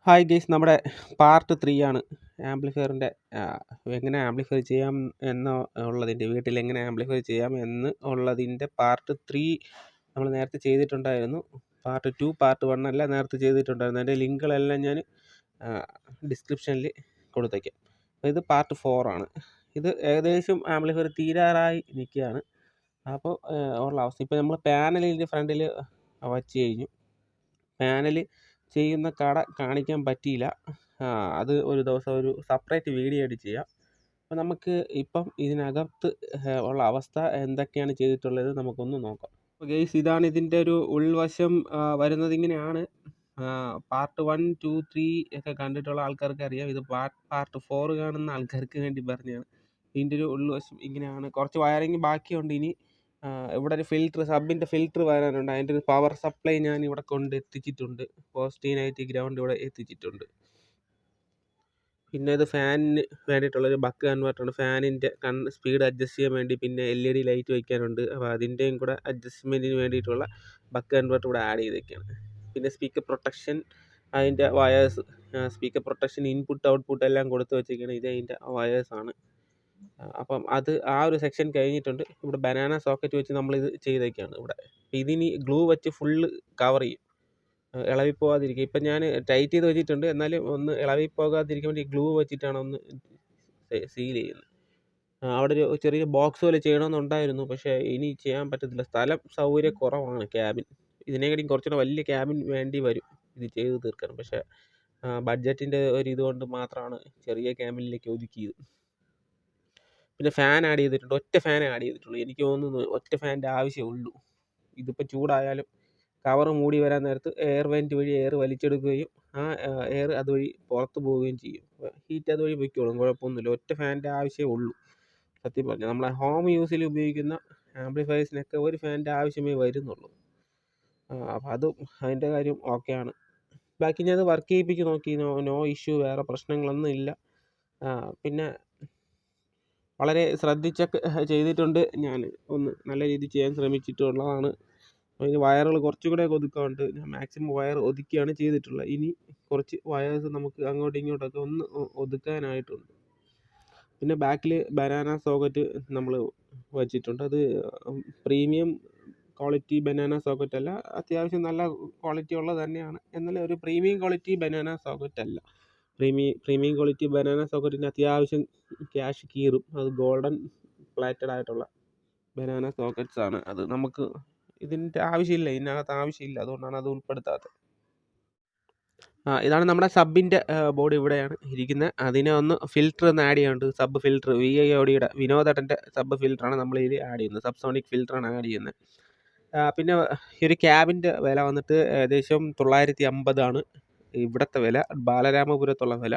Hi guys, നമ്മുടെ part 3 ആണ് ആംപ്ലിഫയറിൻ്റെ. എങ്ങനെ ആംപ്ലിഫൈ ചെയ്യാം ഉള്ളതിൻ്റെ വീട്ടിൽ എങ്ങനെ ആംപ്ലിഫൈ ചെയ്യാം എന്ന് ഉള്ളതിൻ്റെ പാർട്ട് 3 നമ്മൾ നേരത്തെ ചെയ്തിട്ടുണ്ടായിരുന്നു. പാർട്ട് 2 പാർട്ട് 1 അല്ല നേരത്തെ ചെയ്തിട്ടുണ്ടായിരുന്നു. അതിൻ്റെ ലിങ്കുകളെല്ലാം ഞാൻ ഡിസ്ക്രിപ്ഷനിൽ കൊടുത്തേക്കാം. അപ്പോൾ ഇത് പാർട്ട് 4 ആണ്. ഇത് ഏകദേശം ആംപ്ലിഫയർ തീരാറായി നിൽക്കുകയാണ്. അപ്പോൾ ഉള്ള അവസ്ഥ ഇപ്പോൾ നമ്മൾ പാനലിൻ്റെ ഫ്രണ്ടിൽ വച്ച് കഴിഞ്ഞു. പാനൽ ചെയ്യുന്ന കട കാണിക്കാൻ പറ്റിയില്ല. അത് ഒരു ദിവസം ഒരു സെപ്പറേറ്റ് വീഡിയോ ആയിട്ട് ചെയ്യാം. അപ്പോൾ നമുക്ക് ഇപ്പം ഇതിനകത്ത് ഉള്ള അവസ്ഥ എന്തൊക്കെയാണ് ചെയ്തിട്ടുള്ളത് നമുക്കൊന്ന് നോക്കാം. അപ്പോൾ ഗെയ്സ്, ഇതാണ് ഇതിൻ്റെ ഒരു ഉൾവശം വരുന്നത്. ഇങ്ങനെയാണ്. പാർട്ട് 1, 2, 3 ഒക്കെ കണ്ടിട്ടുള്ള ആൾക്കാർക്ക് അറിയാം. ഇത് പാർട്ട് 4 കാണുന്ന ആൾക്കാർക്ക് വേണ്ടി പറഞ്ഞതാണ്. ഇതിൻ്റെ ഒരു ഉൾവശം ഇങ്ങനെയാണ്. കുറച്ച് വയറിങ് ബാക്കിയുണ്ട്. ഇനി ഇവിടെ ഒരു സബിൻ്റെ ഫിൽറ്റർ വരാനുണ്ട്. അതിൻ്റെ ഒരു പവർ സപ്ലൈ ഞാൻ ഇവിടെ കൊണ്ട് എത്തിച്ചിട്ടുണ്ട്. പോസിറ്റീവ് നെഗറ്റീവ് ഗ്രൗണ്ട് ഇവിടെ എത്തിച്ചിട്ടുണ്ട്. പിന്നെ ഇത് ഫാനിന് വേണ്ടിയിട്ടുള്ളൊരു ബക്ക് കൺവേർട്ടറാണ്. ഫാനിൻ്റെ സ്പീഡ് അഡ്ജസ്റ്റ് ചെയ്യാൻ വേണ്ടി പിന്നെ LED ലൈറ്റ് വയ്ക്കാനുണ്ട്. അപ്പോൾ അതിൻ്റെയും കൂടെ അഡ്ജസ്റ്റ്മെൻറ്റിന് വേണ്ടിയിട്ടുള്ള ബക്ക് കൺവേർട്ടർ ഇവിടെ ആഡ് ചെയ്തേക്കാണ്. പിന്നെ സ്പീക്കർ പ്രൊട്ടക്ഷൻ, അതിൻ്റെ wires, speaker protection input output എല്ലാം കൊടുത്ത് വെച്ചേക്കാണ്. ഇത് അതിൻ്റെ വയേഴ്സാണ്. അപ്പം അത് ആ ഒരു സെക്ഷൻ കഴിഞ്ഞിട്ടുണ്ട്. ഇവിടെ ബനാന സോക്കറ്റ് വെച്ച് നമ്മളിത് ചെയ്തേക്കാണ് ഇവിടെ. ഇതിനി ഗ്ലൂ വെച്ച് ഫുള്ള് കവർ ചെയ്യും, ഇളവിപ്പോകാതിരിക്കും. ഇപ്പം ഞാൻ ടൈറ്റ് ചെയ്ത് വെച്ചിട്ടുണ്ട്. എന്നാലും ഒന്ന് ഇളവിപ്പോകാതിരിക്കാൻ വേണ്ടി ഗ്ലൂ വെച്ചിട്ടാണ് ഒന്ന് സീൽ ചെയ്യുന്നത്. അവിടെ ഒരു ചെറിയ ബോക്സ് പോലെ ചെയ്യണമെന്നുണ്ടായിരുന്നു, പക്ഷേ ഇനി ചെയ്യാൻ പറ്റത്തില്ല. സ്ഥലം സൗകര്യക്കുറവാണ് ക്യാബിൻ. ഇതിനെക്കാട്ടിയും കുറച്ചുകൂടെ വലിയ ക്യാബിൻ വേണ്ടി വരും ഇത് ചെയ്ത് തീർക്കാൻ. പക്ഷേ ബഡ്ജറ്റിൻ്റെ ഒരു ഇതുകൊണ്ട് മാത്രമാണ് ചെറിയ ക്യാബിനിലേക്ക് ഒതുക്കിയത്. പിന്നെ ഫാൻ ആഡ് ചെയ്തിട്ടുണ്ട്. ഒറ്റ ഫാനേ ആഡ് ചെയ്തിട്ടുള്ളൂ. എനിക്ക് തോന്നുന്നു ഒറ്റ ഫാനിൻ്റെ ആവശ്യമേ. ഇതിപ്പോൾ ചൂടായാലും കവർ മൂടി വരാൻ നേരത്ത് എയർ വെൻറ്റ് വഴി എയർ വലിച്ചെടുക്കുകയും ആ എയർ അതുവഴി പുറത്ത് പോവുകയും ചെയ്യും. ഹീറ്റ് അതുവഴി പൊയ്ക്കോളും, കുഴപ്പമൊന്നുമില്ല. ഒറ്റ ഫാനിൻ്റെ ആവശ്യമേ ഉള്ളൂ. സത്യം പറഞ്ഞാൽ നമ്മളെ ഹോം യൂസിൽ ഉപയോഗിക്കുന്ന ആംപ്ലിഫയേഴ്സിനൊക്കെ ഒരു ഫാനിൻ്റെ ആവശ്യമേ വരുന്നുള്ളൂ. അപ്പോൾ അതിൻ്റെ കാര്യം ഓക്കെയാണ്. ബാക്കി ഞാൻ അത് വർക്ക് ചെയ്യിപ്പിച്ച് നോക്കി. നോ ഇഷ്യൂ, വേറെ പ്രശ്നങ്ങളൊന്നും ഇല്ല. പിന്നെ വളരെ ശ്രദ്ധിച്ചൊക്കെ ചെയ്തിട്ടുണ്ട്. ഞാൻ ഒന്ന് നല്ല രീതിയിൽ ചെയ്യാൻ ശ്രമിച്ചിട്ടുള്ളതാണ്. അതിന് വയറുകൾ കുറച്ചും കൂടെ ഒതുക്കാനുണ്ട്. ഞാൻ മാക്സിമം വയർ ഒതുക്കിയാണ് ചെയ്തിട്ടുള്ളത്. ഇനി കുറച്ച് വയേഴ്സ് നമുക്ക് അങ്ങോട്ടും ഇങ്ങോട്ടൊക്കെ ഒന്ന് ഒതുക്കാനായിട്ടുണ്ട്. പിന്നെ ബാക്കിൽ ബനാന സോക്കറ്റ് നമ്മൾ വച്ചിട്ടുണ്ട്. അത് പ്രീമിയം ക്വാളിറ്റി ബനാന സോക്കറ്റ് അല്ല, അത്യാവശ്യം നല്ല ക്വാളിറ്റി ഉള്ളത് തന്നെയാണ്. എന്നാലും ഒരു പ്രീമിയം ക്വാളിറ്റി ബനാന സോക്കറ്റ് അല്ല. പ്രീമിയം ക്വാളിറ്റി ബനാന സോക്കറ്റിന് അത്യാവശ്യം ക്യാഷ് കീറും. അത് ഗോൾഡൻ പ്ലാറ്റഡ് ആയിട്ടുള്ള ബനാന സോക്കറ്റ്സ് ആണ്. അത് നമുക്ക് ഇതിൻ്റെ ആവശ്യമില്ല, ഇതിനകത്ത് ആവശ്യമില്ല. അതുകൊണ്ടാണ് അത് ഉൾപ്പെടുത്താത്തത്. ഇതാണ് നമ്മുടെ സബിൻ്റെ ബോർഡ്. ഇവിടെയാണ് ഇരിക്കുന്നത്. അതിനെ ഒന്ന് ഫിൽറ്റർ ഒന്ന് ആഡ് ചെയ്യാനുണ്ട്. സബ് ഫിൽറ്റർ VIODയുടെ വിനോദേട്ടൻ്റെ സബ് ഫിൽറ്ററാണ് നമ്മൾ ഇതിൽ ആഡ് ചെയ്യുന്നത്. സബ്സോണിക് ഫിൽറ്ററാണ് ആഡ് ചെയ്യുന്നത്. പിന്നെ ഈ ഒരു ക്യാബിൻ്റെ വില വന്നിട്ട് ഏകദേശം 950 ആണ് ഇവിടുത്തെ വില, ബാലരാമപുരത്തുള്ള വില.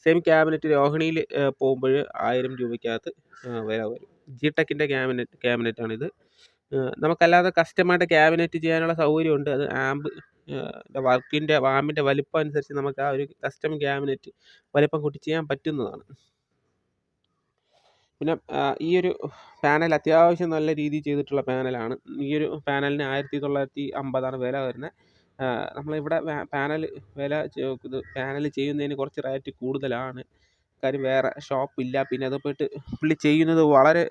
സെയിം ക്യാബിനറ്റ് രോഹിണിയിൽ പോകുമ്പോൾ 1000 രൂപയ്ക്കകത്ത് വില വരും. G-Techൻ്റെ ക്യാബിനറ്റാണിത്. നമുക്കല്ലാതെ കസ്റ്റമായിട്ട് ക്യാബിനറ്റ് ചെയ്യാനുള്ള സൗകര്യമുണ്ട്. അത് ആമ്പിൻ്റെ വലിപ്പം അനുസരിച്ച് നമുക്ക് ആ ഒരു കസ്റ്റം ക്യാബിനറ്റ് വലിപ്പം കൂട്ടി ചെയ്യാൻ പറ്റുന്നതാണ്. പിന്നെ ഈ ഒരു പാനൽ അത്യാവശ്യം നല്ല രീതിയിൽ ചെയ്തിട്ടുള്ള പാനലാണ്. ഈ ഒരു പാനലിന് 1950 വില വരുന്നത്. നമ്മളിവിടെ പാനൽ ചെയ്യുന്നതിന് കുറച്ച് റേറ്റ് കൂടുതലാണ്. കാര്യം വേറെ ഷോപ്പില്ല. പിന്നെ അത് പോയിട്ട് പുള്ളി ചെയ്യുന്നത് വളരെ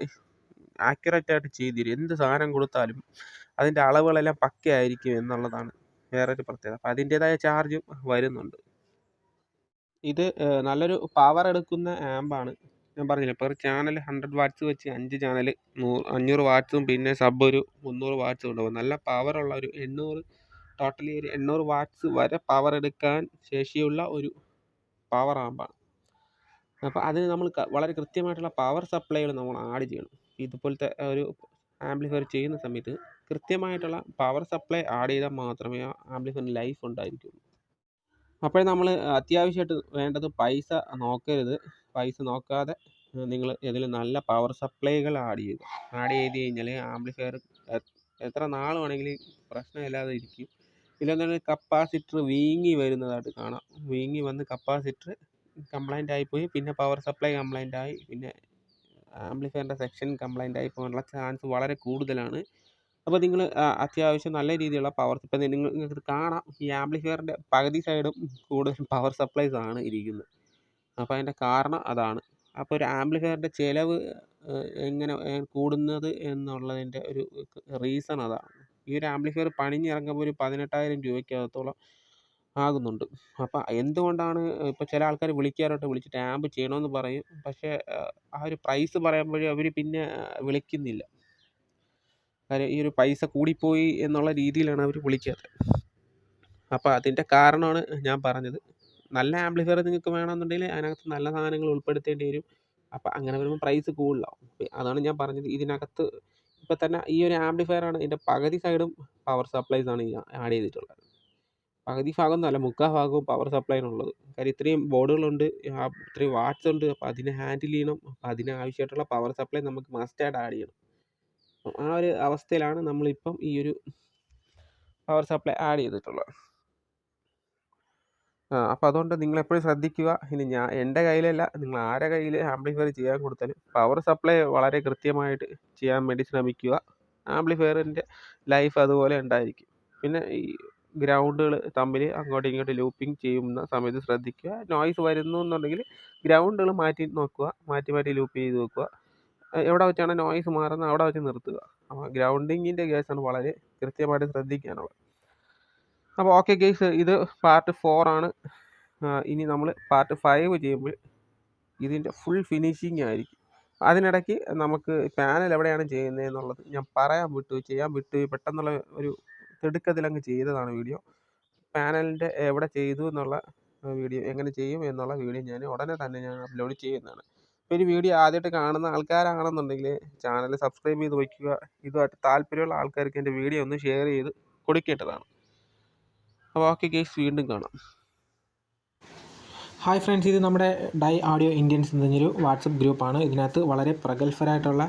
ആക്യുറേറ്റായിട്ട് ചെയ്തു തരും. എന്ത് സാധനം കൊടുത്താലും അതിൻ്റെ അളവുകളെല്ലാം പക്കയായിരിക്കും എന്നുള്ളതാണ് വേറൊരു പ്രത്യേകത. അപ്പോൾ അതിൻ്റേതായ ചാർജും വരുന്നുണ്ട്. ഇത് നല്ലൊരു പവർ എടുക്കുന്ന ആമ്പാണ്. ഞാൻ പറഞ്ഞില്ലേ, പെർ ചാനൽ 100 വാട്ട്സ് വെച്ച് 5 ചാനൽ 500 വാട്ട്സും പിന്നെ സബ് ഒരു 300 വാട്ട്സും ഉണ്ടാവും. നല്ല പവറുള്ള ഒരു 800 വാട്ട്സ് വരെ പവർ എടുക്കാൻ ശേഷിയുള്ള ഒരു പവർ ആമ്പാണ്. അപ്പോൾ അതിന് നമ്മൾ വളരെ കൃത്യമായിട്ടുള്ള പവർ സപ്ലൈകൾ നമ്മൾ ആഡ് ചെയ്യണം. ഇതുപോലത്തെ ഒരു ആംപ്ലിഫയർ ചെയ്യുന്ന സമയത്ത് കൃത്യമായിട്ടുള്ള പവർ സപ്ലൈ ആഡ് ചെയ്താൽ മാത്രമേ ആ ആംപ്ലിഫയറിന് ലൈഫ് ഉണ്ടായിരിക്കുള്ളൂ. അപ്പോൾ നമ്മൾ അത്യാവശ്യമായിട്ട് വേണ്ടത് പൈസ നോക്കരുത്. പൈസ നോക്കാതെ നിങ്ങൾ ഏതെങ്കിലും നല്ല പവർ സപ്ലൈകൾ ആഡ് ചെയ്ത് കഴിഞ്ഞാൽ ആംപ്ലിഫയർ എത്ര നാൾ വേണമെങ്കിലും പ്രശ്നമില്ലാതെ ഇരിക്കും. ഇല്ലെന്നുണ്ടെങ്കിൽ കപ്പാസിറ്റർ വീങ്ങി വരുന്നതായിട്ട് കാണാം. വീങ്ങി വന്ന് കപ്പാസിറ്റർ കംപ്ലൈൻ്റ് ആയിപ്പോയി, പിന്നെ പവർ സപ്ലൈ കംപ്ലൈൻ്റ് ആയി, പിന്നെ ആംപ്ലിഫയറിൻ്റെ സെക്ഷൻ കംപ്ലൈൻ്റ് ആയി പോകാനുള്ള ചാൻസ് വളരെ കൂടുതലാണ്. അപ്പോൾ നിങ്ങൾ അത്യാവശ്യം നല്ല രീതിയിലുള്ള പവർ, ഇപ്പം നിങ്ങൾക്ക് കാണാം ഈ ആംപ്ലിഫയറിൻ്റെ പകുതി സൈഡും കൂടുതലും പവർ സപ്ലൈസ് ആണ് ഇരിക്കുന്നത്. അപ്പോൾ അതിൻ്റെ കാരണം അതാണ്. അപ്പോൾ ഒരു ആംപ്ലിഫയറിൻ്റെ ചിലവ് എങ്ങനെ കൂടുന്നത് എന്നുള്ളതിൻ്റെ ഒരു റീസൺ അതാണ്. ഈ ഒരു ആംപ്ലിഫയർ പണിഞ്ഞിറങ്ങുമ്പോൾ ഒരു 18,000 രൂപയ്ക്കകത്തോളം ആകുന്നുണ്ട്. അപ്പോൾ എന്തുകൊണ്ടാണ് ഇപ്പോൾ ചില ആൾക്കാർ വിളിക്കാറുണ്ട്, വിളിച്ചിട്ട് ആമ്പ് ചെയ്യണമെന്ന് പറയും. പക്ഷേ ആ ഒരു പ്രൈസ് പറയുമ്പോഴേ അവർ പിന്നെ വിളിക്കുന്നില്ല. കാര്യം ഈ ഒരു പൈസ കൂടിപ്പോയി എന്നുള്ള രീതിയിലാണ് അവർ വിളിക്കാറ്. അപ്പോൾ അതിൻ്റെ കാരണമാണ് ഞാൻ പറഞ്ഞത്. നല്ല ആംപ്ലിഫയർ നിങ്ങൾക്ക് വേണമെന്നുണ്ടെങ്കിൽ അതിനകത്ത് നല്ല സാധനങ്ങൾ ഉൾപ്പെടുത്തേണ്ടി വരും. അപ്പോൾ അങ്ങനെ വരുമ്പോൾ പ്രൈസ് കൂടുതലാവും. അതാണ് ഞാൻ പറഞ്ഞത്. ഇതിനകത്ത് ഇപ്പോൾ തന്നെ ഈ ഒരു ആംപ്ലിഫയറാണ് ഇതിൻ്റെ പകുതി സൈഡും പവർ സപ്ലൈസ് ആണ് ആഡ് ചെയ്തിട്ടുള്ളത്. പകുതി ഭാഗം എന്നല്ല, 3/4 ഭാഗവും പവർ സപ്ലൈനുള്ളത്. കാര്യം ഇത്രയും ബോർഡുകളുണ്ട്, ഇത്രയും വാട്ട്സ് ഉണ്ട്. അപ്പോൾ അതിനെ ഹാൻഡിൽ ചെയ്യണം. അപ്പോൾ അതിനാവശ്യമായിട്ടുള്ള പവർ സപ്ലൈ നമുക്ക് മസ്റ്റായിട്ട് ആഡ് ചെയ്യണം. ആ ഒരു അവസ്ഥയിലാണ് നമ്മളിപ്പം ഈ ഒരു പവർ സപ്ലൈ ആഡ് ചെയ്തിട്ടുള്ളത്. അപ്പോൾ അതുകൊണ്ട് നിങ്ങളെപ്പോഴും ശ്രദ്ധിക്കുക. ഇനി എൻ്റെ കയ്യിലല്ല, നിങ്ങൾ ആരുടെ കയ്യിൽ ആംപ്ലിഫയർ ചെയ്യാൻ കൊടുത്താലും പവർ സപ്ലൈ വളരെ കൃത്യമായിട്ട് ചെയ്യാൻ വേണ്ടി ശ്രമിക്കുക. ആംപ്ലിഫയറിൻ്റെ ലൈഫ് അതുപോലെ ഉണ്ടായിരിക്കും. പിന്നെ ഈ ഗ്രൗണ്ടുകൾ തമ്മിൽ അങ്ങോട്ടും ഇങ്ങോട്ടും ലൂപ്പിംഗ് ചെയ്യുന്ന സമയത്ത് ശ്രദ്ധിക്കുക. നോയ്സ് വരുന്നു എന്നുണ്ടെങ്കിൽ ഗ്രൗണ്ടുകൾ മാറ്റി നോക്കുക, മാറ്റി ലൂപ്പ് ചെയ്ത് നോക്കുക. എവിടെ വെച്ചാണ് നോയ്സ് മാറുന്നത് അവിടെ വെച്ച് നിർത്തുക. അപ്പോൾ ഗ്രൗണ്ടിങ്ങിൻ്റെ കേസാണ് വളരെ കൃത്യമായിട്ട് ശ്രദ്ധിക്കാനുള്ളത്. അപ്പോൾ ഓക്കെ ഗെയ്സ്, ഇത് പാർട്ട് 4 ആണ്. ഇനി നമ്മൾ പാർട്ട് 5 ചെയ്യുമ്പോൾ ഇതിൻ്റെ ഫുൾ ഫിനിഷിങ് ആയിരിക്കും. അതിനിടയ്ക്ക് നമുക്ക് പാനൽ എവിടെയാണ് ചെയ്യുന്നത് എന്നുള്ളത് ഞാൻ ചെയ്യാൻ വിട്ടു പെട്ടെന്നുള്ള ഒരു തിടുക്കത്തിലങ്ങ് ചെയ്തതാണ് വീഡിയോ. പാനലിൻ്റെ എവിടെ ചെയ്തു എന്നുള്ള വീഡിയോ, എങ്ങനെ ചെയ്യും എന്നുള്ള വീഡിയോ ഞാൻ ഉടനെ തന്നെ അപ്ലോഡ് ചെയ്യുന്നതാണ്. അപ്പോൾ ഒരു വീഡിയോ ആദ്യമായിട്ട് കാണുന്ന ആൾക്കാരാണെന്നുണ്ടെങ്കിൽ ചാനൽ സബ്സ്ക്രൈബ് ചെയ്ത് വയ്ക്കുക. ഇതുമായിട്ട് താല്പര്യമുള്ള ആൾക്കാർക്ക് എൻ്റെ വീഡിയോ ഒന്ന് ഷെയർ ചെയ്ത് കൊടുക്കേണ്ടതാണ്. അപ്പോൾ ഓക്കെ ഗെയ്സ്, വീണ്ടും കാണാം. ഹായ് ഫ്രണ്ട്സ്, ഇത് നമ്മുടെ ഡൈ ഓഡിയോ ഇന്ത്യൻസ് എന്നൊരു വാട്സപ്പ് ഗ്രൂപ്പാണ്. ഇതിനകത്ത് വളരെ പ്രഗത്ഭരായിട്ടുള്ള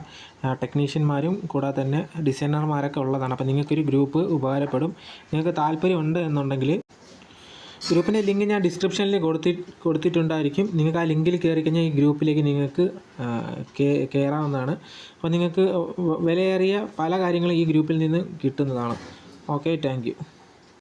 ടെക്നീഷ്യന്മാരും കൂടാതെ തന്നെ ഡിസൈനർമാരൊക്കെ ഉള്ളതാണ്. അപ്പോൾ നിങ്ങൾക്കൊരു ഗ്രൂപ്പ് ഉപകാരപ്പെടും. നിങ്ങൾക്ക് താല്പര്യമുണ്ട് എന്നുണ്ടെങ്കിൽ ഗ്രൂപ്പിൻ്റെ ലിങ്ക് ഞാൻ ഡിസ്ക്രിപ്ഷനിൽ കൊടുത്തിട്ടുണ്ടായിരിക്കും. നിങ്ങൾക്ക് ആ ലിങ്കിൽ കയറി കഴിഞ്ഞാൽ ഈ ഗ്രൂപ്പിലേക്ക് നിങ്ങൾക്ക് കയറാവുന്നതാണ്. അപ്പോൾ നിങ്ങൾക്ക് വിലയേറിയ പല കാര്യങ്ങളും ഈ ഗ്രൂപ്പിൽ നിന്ന് കിട്ടുന്നതാണ്. Okay, thank you.